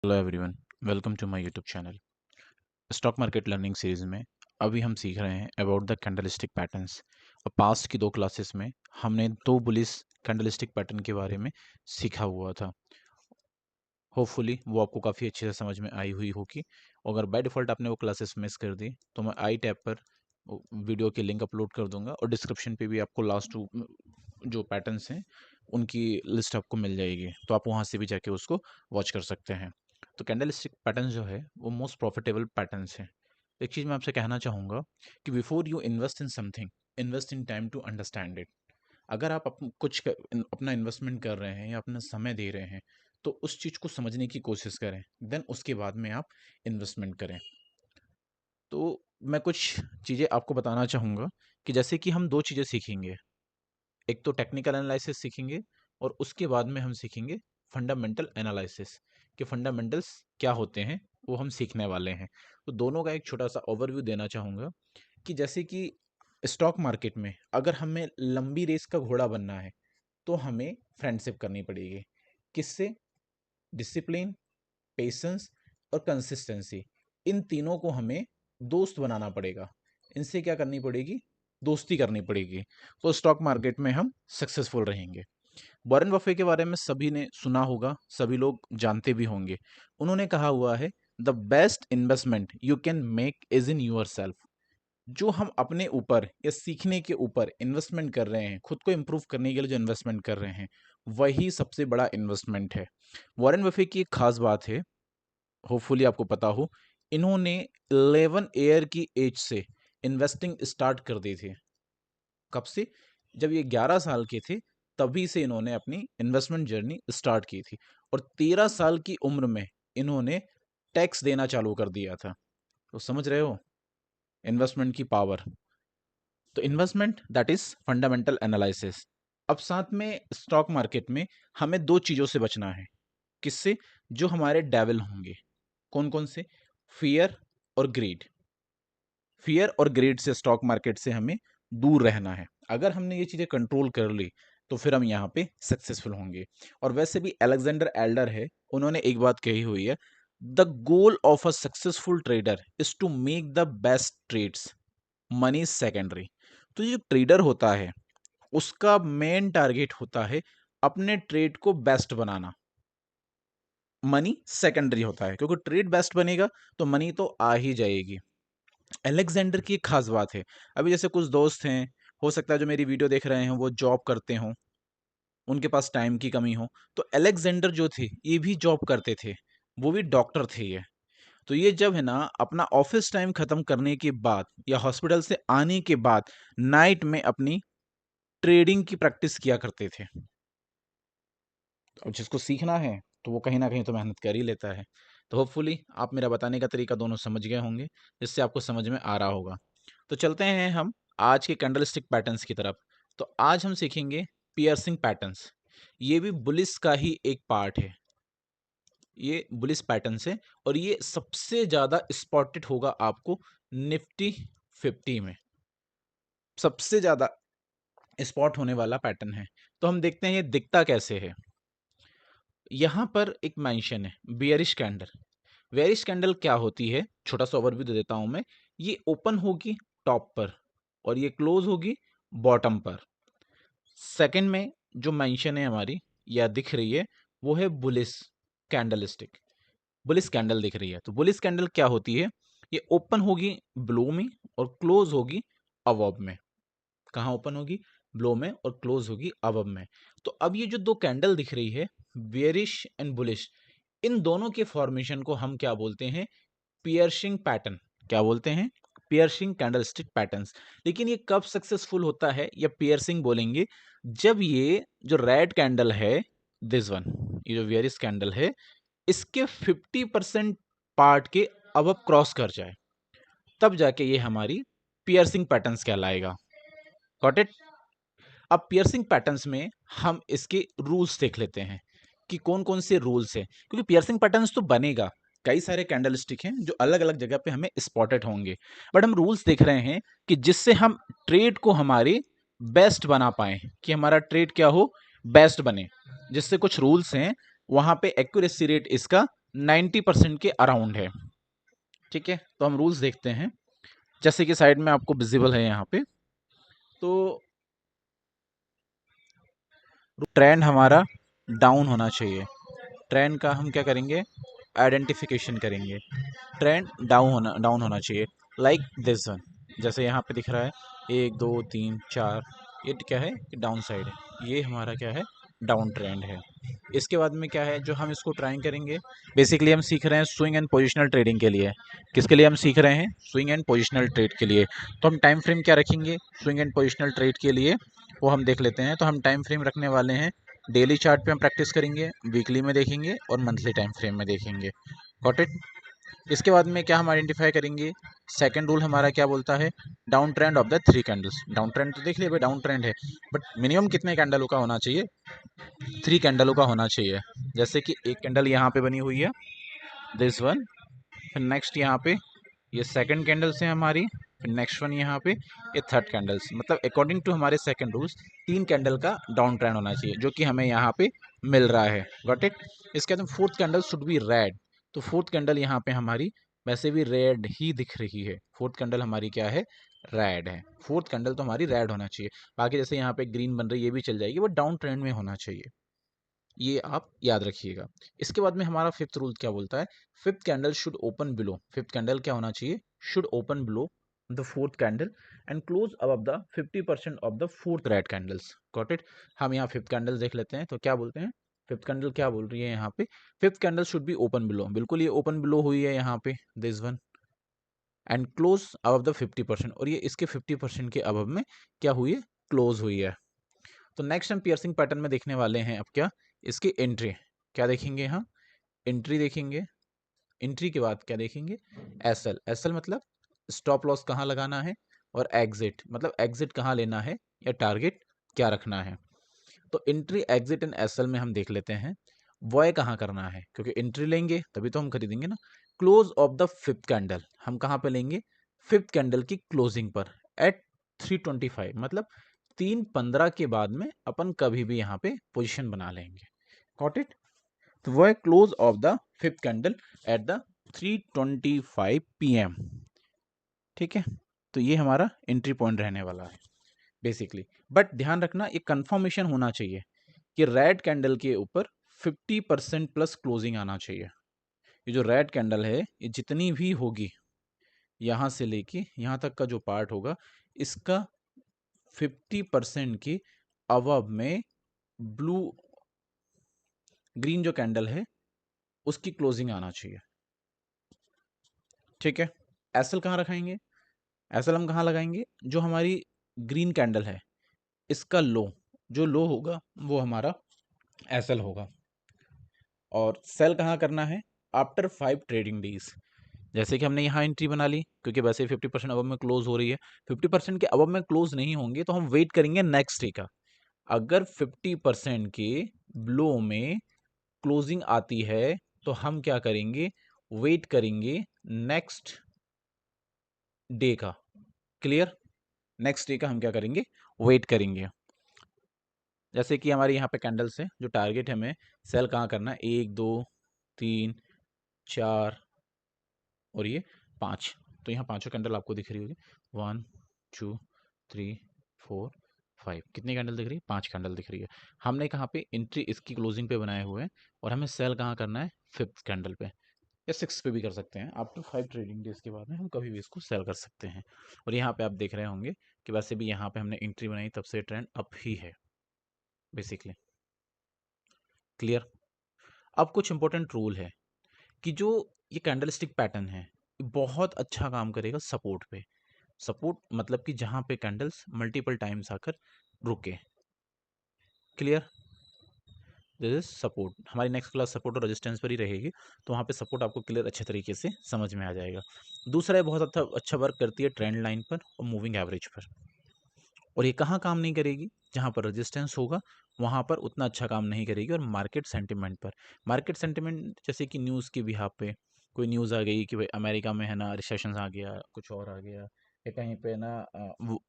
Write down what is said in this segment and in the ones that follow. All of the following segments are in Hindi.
Hello everyone, welcome to my YouTube channel. Stock market learning series में अभी हम सीख रहे हैं अबाउट द कैंडलस्टिक पैटर्न्स। और पास्ट की 2 क्लासेस में हमने 2 बुलिश कैंडलस्टिक पैटर्न के बारे में सीखा हुआ था। होपफुली वो आपको काफ़ी अच्छे से समझ में आई हुई होगी। अगर बाय डिफ़ॉल्ट आपने वो क्लासेस मिस कर दी तो मैं आई टैब पर वीडियो की लिंक अपलोड कर दूंगा और डिस्क्रिप्शन पे भी आपको लास्ट 2 जो पैटर्न्स हैं उनकी लिस्ट आपको मिल जाएगी, तो आप वहाँ से भी जाके उसको वॉच कर सकते हैं। तो कैंडलस्टिक पैटर्न जो है वो मोस्ट प्रॉफिटेबल पैटर्न्स हैं। एक चीज़ मैं आपसे कहना चाहूँगा कि before you invest in something, invest in time to understand it. अगर आप अपना इन्वेस्टमेंट कर रहे हैं या अपना समय दे रहे हैं तो उस चीज़ को समझने की कोशिश करें, देन उसके बाद में आप इन्वेस्टमेंट करें। तो मैं कुछ चीज़ें आपको बताना चाहूँगा कि जैसे कि हम 2 चीज़ें सीखेंगे। एक तो टेक्निकल एनालिसिस सीखेंगे और उसके बाद में हम सीखेंगे फंडामेंटल एनालिसिस कि फंडामेंटल्स क्या होते हैं, वो हम सीखने वाले हैं। तो दोनों का एक छोटा-सा ओवरव्यू देना चाहूँगा कि जैसे कि स्टॉक मार्केट में अगर हमें लंबी रेस का घोड़ा बनना है तो हमें फ्रेंडशिप करनी पड़ेगी। किससे? डिसिप्लिन, पेशेंस और कंसिस्टेंसी, इन तीनों को हमें दोस्त बनाना पड़ेगा। इनसे क्या करनी पड़ेगी? दोस्ती करनी पड़ेगी। तो स्टॉक मार्केट में हम सक्सेसफुल रहेंगे। वॉरेन बफे के बारे में सभी ने सुना होगा, सभी लोग जानते भी होंगे। उन्होंने कहा हुआ है, the best investment you can make is in yourself. जो हम अपने ऊपर या सीखने के ऊपर इन्वेस्टमेंट कर रहे हैं, खुद को इम्प्रूव करने के लिए जो इन्वेस्टमेंट कर रहे हैं, वही सबसे बड़ा इन्वेस्टमेंट है। वॉरेन बफे की एक खास बात है, होपफुली आपको पता हो, इन्होंने 11 ईयर की एज से इन्वेस्टिंग स्टार्ट कर दी थी। कब से? जब ये 11 साल के थे तभी से इन्होंने अपनी इन्वेस्टमेंट जर्नी स्टार्ट की थी और 13 साल की उम्र में इन्होंने टैक्स देना चालू कर दिया था। तो समझ रहे हो इन्वेस्टमेंट की पावर। तो investment that is fundamental analysis. अब साथ में स्टॉक मार्केट में हमें 2 चीज़ों से बचना है। किससे? जो हमारे डेविल होंगे। कौन-कौन से? फ़ियर और ग्रीड। फ़ियर और ग्रीड से स्टॉक मार्केट से हमें दूर रहना है। अगर हमने ये चीज़ें कंट्रोल कर ली, तो फिर हम यहाँ पे सक्सेसफुल होंगे। और वैसे भी अलेक्जेंडर एल्डर है, उन्होंने एक बात कही हुई है, "the goal of a successful trader is to make the best trades, money is secondary." तो ये जो ट्रेडर होता है, उसका मेन टारगेट होता है अपने ट्रेड को बेस्ट बनाना। मनी सेकेंडरी होता है, क्योंकि ट्रेड बेस्ट बनेगा, तो मनी तो आ ही जाएगी। अलेक्जेंडर की एक खास बात है, अभी जैसे कुछ दोस्त हैं, हो सकता है जो मेरी वीडियो देख रहे हैं वो जॉब करते हों, उनके पास टाइम की कमी हो, तो अलेक्जेंडर जो थे ये भी जॉब करते थे, वो भी डॉक्टर थे ये। तो ये जब है ना अपना ऑफिस टाइम खत्म करने के बाद या हॉस्पिटल से आने के बाद नाइट में अपनी ट्रेडिंग की प्रैक्टिस किया करते थे। और जिसको सीखना है तो वो कहीं ना कहीं तो मेहनत कर ही लेता है। तो होपफुली आप मेरा बताने का तरीका दोनों समझ गए होंगे, जिससे आपको समझ में आ रहा होगा। तो चलते हैं हम आज के कैंडलस्टिक पैटर्न्स की तरफ। तो आज हम सीखेंगे पियर्सिंग पैटर्न्स। ये भी बुलिस का ही एक पार्ट है। ये बुलिस पैटर्न से, और ये सबसे ज्यादा स्पॉटेड होगा आपको निफ्टी 50 में, सबसे ज्यादा स्पॉट होने वाला पैटर्न है। तो हम देखते हैं ये दिखता कैसे है। यहाँ पर एक मेंशन है बेयरिश कैंडल। बेयरिश कैंडल क्या होती है, छोटा सा ओवरव्यू दे देता हूं मैं। ये ओपन होगी टॉप पर और ये क्लोज होगी बॉटम पर। सेकंड में जो मेंशन है हमारी या दिख रही है, वो है बुलिस कैंडलस्टिक। बुलिस कैंडल दिख रही है, तो बुलिस कैंडल क्या होती है? ये ओपन होगी ब्लो में और क्लोज होगी अबव में। कहाँ ओपन होगी? ब्लो में, और क्लोज होगी अबव में। तो अब ये जो 2 कैंडल दिख रही है, बेयरिश एंड बुलिश, इन दोनों के फॉर्मेशन को हम क्या बोलते हैं? Piercing pattern. क्या बोलते हैं? Piercing candlestick patterns. लेकिन ये कब सक्सेसफुल होता है या पियर्सिंग बोलेंगे? जब ये जो रेड कैंडल है, दिस वन, ये जो बेयरिश कैंडल है, इसके 50% पार्ट के अब क्रॉस कर जाए, तब जाके ये हमारी पियर्सिंग पैटर्न्स कहलाएगा। Got it? अब पियर्सिंग पैटर्न्स में हम इसके रूल्स देख लेते हैं कि कौन कौन से रूल्स हैं, क्योंकि पियर्सिंग पैटर्न्स तो बनेगा, कई सारे कैंडल स्टिक हैं जो अलग अलग जगह पे हमें स्पॉटेड होंगे, बट हम रूल्स देख रहे हैं कि जिससे हम ट्रेड को हमारे बेस्ट बना पाए, कि हमारा ट्रेड क्या हो? बेस्ट बने। जिससे कुछ रूल्स हैं, वहां पे एक्यूरेसी रेट इसका 90% के अराउंड है। ठीक है, तो हम रूल्स देखते हैं, जैसे कि साइड में आपको विजिबल है यहाँ पे। तो ट्रेंड हमारा डाउन होना चाहिए। ट्रेंड का हम क्या करेंगे, आइडेंटिफिकेशन करेंगे। ट्रेंड डाउन होना चाहिए, लाइक दिस वन, जैसे यहाँ पे दिख रहा है 1 2 3 4, ये क्या है, डाउन साइड है, ये हमारा क्या है, डाउन ट्रेंड है। इसके बाद में क्या है जो हम इसको ट्राई करेंगे, बेसिकली हम सीख रहे हैं स्विंग एंड पोजिशनल ट्रेडिंग के लिए। किसके लिए हम सीख रहे हैं, स्विंग एंड पोजिशनल ट्रेड के लिए। तो हम टाइम फ्रेम क्या रखेंगे स्विंग एंड पोजिशनल ट्रेड के लिए, वो हम देख लेते हैं। तो हम टाइम फ्रेम रखने वाले हैं, डेली चार्ट पे हम प्रैक्टिस करेंगे, वीकली में देखेंगे और मंथली टाइम फ्रेम में देखेंगे। Got it. इसके बाद में क्या हम आइडेंटिफाई करेंगे, सेकंड रूल हमारा क्या बोलता है, down trend of the 3 candles. Down trend तो देख लिया भाई, डाउन ट्रेंड है, बट मिनिमम कितने कैंडलों का होना चाहिए, 3 कैंडलों का होना चाहिए। जैसे कि एक कैंडल यहाँ पे बनी हुई है, दिस वन, फिर नेक्स्ट यहाँ पे ये सेकंड कैंडल्स है हमारी, फिर नेक्स्ट वन यहाँ पे ये थर्ड कैंडल्स। मतलब अकॉर्डिंग टू हमारे सेकंड रूल्स 3 कैंडल का डाउन ट्रेंड होना चाहिए, जो कि हमें यहाँ पे मिल रहा है। Got it. इसके बाद fourth candle should be red. तो फोर्थ कैंडल यहाँ पे हमारी वैसे भी रेड ही दिख रही है, फोर्थ कैंडल हमारी क्या है, रेड है। फोर्थ कैंडल तो हमारी रेड होना चाहिए। बाकी जैसे यहाँ पे ग्रीन बन रही है, ये भी चल जाएगी, वो डाउन ट्रेंड में होना चाहिए, ये आप याद रखिएगा। इसके बाद में हमारा फिफ्थ रूल क्या बोलता है, fifth candle should open below. Fifth candle क्या होना चाहिए, should open below the fourth candle and close above the 50% of the fourth red candles. Got it. हम यहाँ फिफ्थ कैंडल देख लेते हैं, तो क्या बोलते हैं, फिफ्थ कैंडल क्या बोल रही है यहाँ पे, fifth candle should be open below. बिल्कुल ये ओपन बिलो हुई है यहाँ पे, this one, and close above the 50%, और ये इसके 50% के अबव में क्या हुई है, क्लोज हुई है। तो नेक्स्ट हम पियर्सिंग पैटर्न में देखने वाले हैं अब क्या, इसकी एंट्री। क्या देखेंगे हम, एंट्री देखेंगे। एंट्री के बाद क्या देखेंगे, एसएल। एसएल मतलब स्टॉप लॉस कहाँ लगाना है, और एग्जिट मतलब एग्जिट कहाँ लेना है, या टारगेट क्या रखना है। तो एंट्री, एग्जिट एंड एसएल में हम देख लेते हैं वॉय कहाँ करना है, क्योंकि एंट्री लेंगे तभी तो हम खरीदेंगे ना। Close of the fifth candle हम कहाँ पे लेंगे, फिफ्थ कैंडल की क्लोजिंग पर एट 325, मतलब 3:15 के बाद में अपन कभी भी यहाँ पे पोजीशन बना लेंगे। Got it. तो वो है close of the fifth candle at the 3:25 PM। ठीक है, तो ये हमारा एंट्री पॉइंट रहने वाला है बेसिकली। बट ध्यान रखना, ये कंफर्मेशन होना चाहिए कि रेड कैंडल के ऊपर 50% प्लस क्लोजिंग आना चाहिए। ये जो रेड कैंडल है, ये जितनी भी होगी यहाँ से लेके यहाँ तक का जो पार्ट होगा, इसका 50% के अबव में ब्लू ग्रीन जो कैंडल है उसकी क्लोजिंग आना चाहिए। ठीक है, एसएल कहाँ रखाएंगे, एसएल हम कहाँ लगाएंगे, जो हमारी ग्रीन कैंडल है इसका लो, जो लो होगा वो हमारा एसएल होगा। और सेल कहाँ करना है, आफ्टर 5 ट्रेडिंग डेज। जैसे कि हमने यहाँ एंट्री बना ली, क्योंकि वैसे 50% अबव में क्लोज हो रही है, 50% के अबव में क्लोज नहीं होंगे तो हम वेट करेंगे नेक्स्ट डे का। अगर 50% के ब्लो में क्लोजिंग आती है तो हम क्या करेंगे, वेट करेंगे नेक्स्ट डे का। क्लियर, नेक्स्ट डे का हम क्या करेंगे, वेट करेंगे। जैसे कि हमारे यहाँ पे कैंडल्स है, जो टारगेट है हमें सेल कहाँ करना है, 1 2 3 4 और ये 5। तो यहाँ पांचों कैंडल आपको दिख रही होगी, 1 2 3 4 5। कितनी कैंडल दिख रही है, 5 कैंडल दिख रही है। हमने कहाँ पे एंट्री इसकी क्लोजिंग पे बनाए हुए हैं, और हमें सेल कहाँ करना है, फिफ्थ कैंडल पे या 6 पे भी कर सकते हैं। आफ्टर 5 ट्रेडिंग डेज के बाद में हम कभी भी इसको सेल कर सकते हैं। और यहाँ पे आप देख रहे होंगे कि वैसे भी यहाँ पे हमने एंट्री बनाई तब से ट्रेंड अप ही है बेसिकली। क्लियर। अब कुछ इंपॉर्टेंट रूल है कि जो ये कैंडलस्टिक पैटर्न है, ये बहुत अच्छा काम करेगा सपोर्ट पे। सपोर्ट मतलब कि जहाँ पे कैंडल्स मल्टीपल टाइम्स आकर रुके। Clear, this is support. हमारी नेक्स्ट क्लास सपोर्ट और रेजिस्टेंस पर ही रहेगी, तो वहाँ पे सपोर्ट आपको क्लियर अच्छे तरीके से समझ में आ जाएगा। दूसरा, ये बहुत अच्छा वर्क करती है ट्रेंड लाइन पर और मूविंग एवरेज पर। और ये कहाँ काम नहीं करेगी, जहाँ पर रेजिस्टेंस होगा वहाँ पर उतना अच्छा काम नहीं करेगी। और मार्केट सेंटिमेंट पर, मार्केट सेंटिमेंट जैसे कि न्यूज़ की बिहाफ पे कोई न्यूज़ आ गई कि भाई अमेरिका में है ना रिसेशन आ गया, कुछ और आ गया, कि कहीं पे ना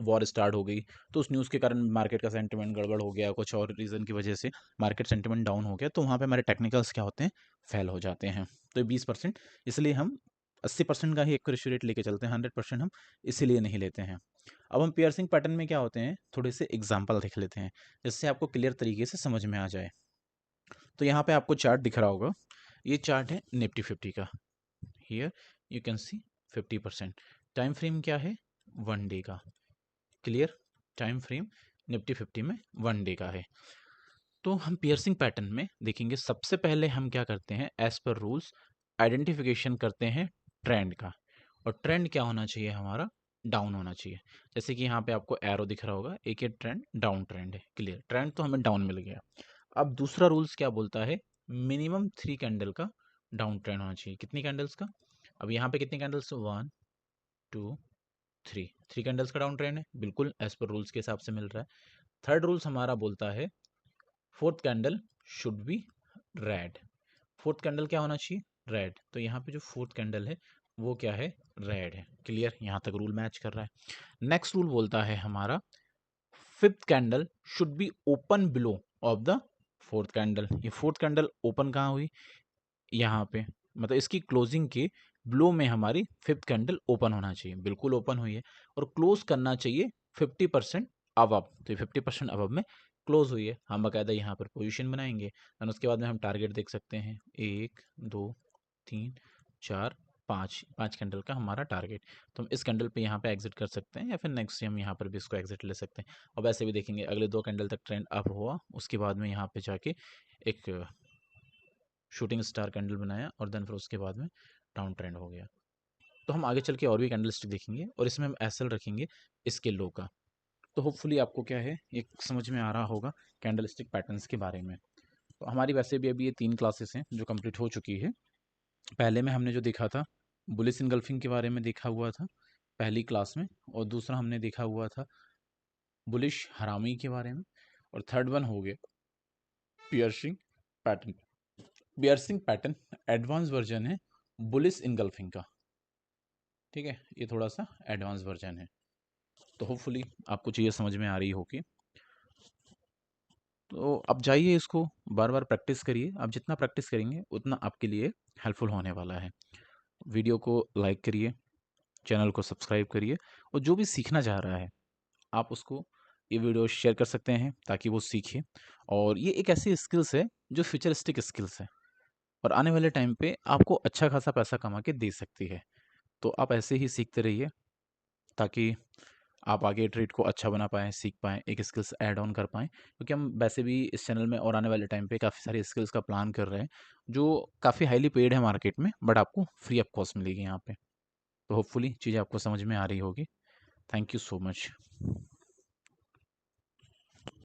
वॉर स्टार्ट हो गई, तो उस न्यूज़ के कारण मार्केट का सेंटिमेंट गड़बड़ हो गया, कुछ और रीज़न की वजह से मार्केट सेंटिमेंट डाउन हो गया, तो वहाँ पे हमारे टेक्निकल्स क्या होते हैं, फेल हो जाते हैं। तो 20%, इसलिए हम 80% का ही एक्यूरेसी रेट लेके चलते हैं, 100% हम इसीलिए नहीं लेते हैं। अब हम पियर्सिंग पैटर्न में क्या होते हैं, थोड़े से एग्जाम्पल देख लेते हैं, जिससे आपको क्लियर तरीके से समझ में आ जाए। तो यहाँ पे आपको चार्ट दिख रहा होगा, ये चार्ट है निफ्टी 50 का। Here you can see 50%। Time frame क्या है, 1 डे का। क्लियर, टाइम फ्रेम निफ्टी 50 में 1 डे का है। तो हम पियर्सिंग पैटर्न में देखेंगे, सबसे पहले हम क्या करते हैं, एज पर रूल्स आइडेंटिफिकेशन करते हैं ट्रेंड का। और ट्रेंड क्या होना चाहिए हमारा, डाउन होना चाहिए। जैसे कि यहाँ पे आपको एरो दिख रहा होगा, एक ये ट्रेंड डाउन ट्रेंड है। क्लियर, ट्रेंड तो हमें डाउन मिल गया। अब दूसरा रूल्स क्या बोलता है, मिनिमम 3 कैंडल का डाउन ट्रेंड होना चाहिए। कितनी कैंडल्स का, अब यहाँ पे कितनी कैंडल्स, 1 2 3, 3 कैंडल्स का डाउन ट्रेंड है, बिल्कुल एज पर रूल्स के हिसाब से मिल रहा है। थर्ड रूल्स हमारा बोलता है fourth candle should be red. Fourth candle क्या होना चाहिए, रेड। तो यहाँ पे जो फोर्थ कैंडल है वो क्या है, रेड है। क्लियर, यहाँ तक रूल मैच कर रहा है। नेक्स्ट रूल बोलता है हमारा, fifth candle should be open below of the fourth candle. ये फोर्थ कैंडल ओपन कहाँ हुई, यहाँ पे, मतलब इसकी क्लोजिंग के ब्लो में हमारी फिफ्थ कैंडल ओपन होना चाहिए, बिल्कुल ओपन हुई है। और क्लोज करना चाहिए 50% अबव। तो ये 50% अबव में क्लोज हुई है, हम बाकायदा यहाँ पर पोजीशन बनाएंगे। और उसके बाद में हम टारगेट देख सकते हैं, 1 2 3 4 5, 5 कैंडल का हमारा टारगेट। तो हम इस कैंडल पे यहाँ पे एग्जिट कर सकते हैं, या फिर नेक्स्ट हम यहाँ पर भी इसको एग्जिट ले सकते हैं। और वैसे भी देखेंगे, अगले 2 कैंडल तक ट्रेंड अप हुआ, उसके बाद में यहाँ पे जाके एक शूटिंग स्टार कैंडल बनाया, और देन फिर उसके बाद में डाउन ट्रेंड हो गया। तो हम आगे चल के और भी कैंडल स्टिक देखेंगे, और इसमें हम एसएल रखेंगे इसके लो का। तो होपफुली आपको क्या है, ये समझ में आ रहा होगा कैंडल स्टिक पैटर्न्स के बारे में। तो हमारी वैसे भी अभी ये 3 क्लासेस हैं जो कंप्लीट हो चुकी है। पहले में हमने जो देखा था, बुलिश इनगल्फिंग के बारे में देखा हुआ था पहली क्लास में, और दूसरा हमने देखा हुआ था बुलिश हरामी के बारे में, और थर्ड वन हो गया piercing pattern. Piercing pattern advance version है बुलिश इनगल्फिंग का। ठीक है, ये थोड़ा सा एडवांस वर्जन है। तो होपफुली आपको चीज़ें समझ में आ रही होगी। तो अब जाइए, इसको बार बार प्रैक्टिस करिए। आप जितना प्रैक्टिस करेंगे उतना आपके लिए हेल्पफुल होने वाला है। वीडियो को लाइक करिए, चैनल को सब्सक्राइब करिए, और जो भी सीखना चाह रहा है आप उसको ये वीडियो शेयर कर सकते हैं ताकि वो सीखे। और ये एक ऐसी स्किल्स है जो फ्यूचरिस्टिक स्किल्स है, और आने वाले टाइम पे आपको अच्छा खासा पैसा कमा के दे सकती है। तो आप ऐसे ही सीखते रहिए, ताकि आप आगे ट्रेड को अच्छा बना पाएँ, सीख पाएँ, एक स्किल्स ऐड ऑन कर पाएँ। क्योंकि हम वैसे भी इस चैनल में और आने वाले टाइम पे काफ़ी सारी स्किल्स का प्लान कर रहे हैं, जो काफ़ी हाईली पेड है मार्केट में, बट आपको फ्री ऑफ कॉस्ट मिलेगी यहाँ पे। तो होपफुली चीज़ें आपको समझ में आ रही होगी। Thank you so much.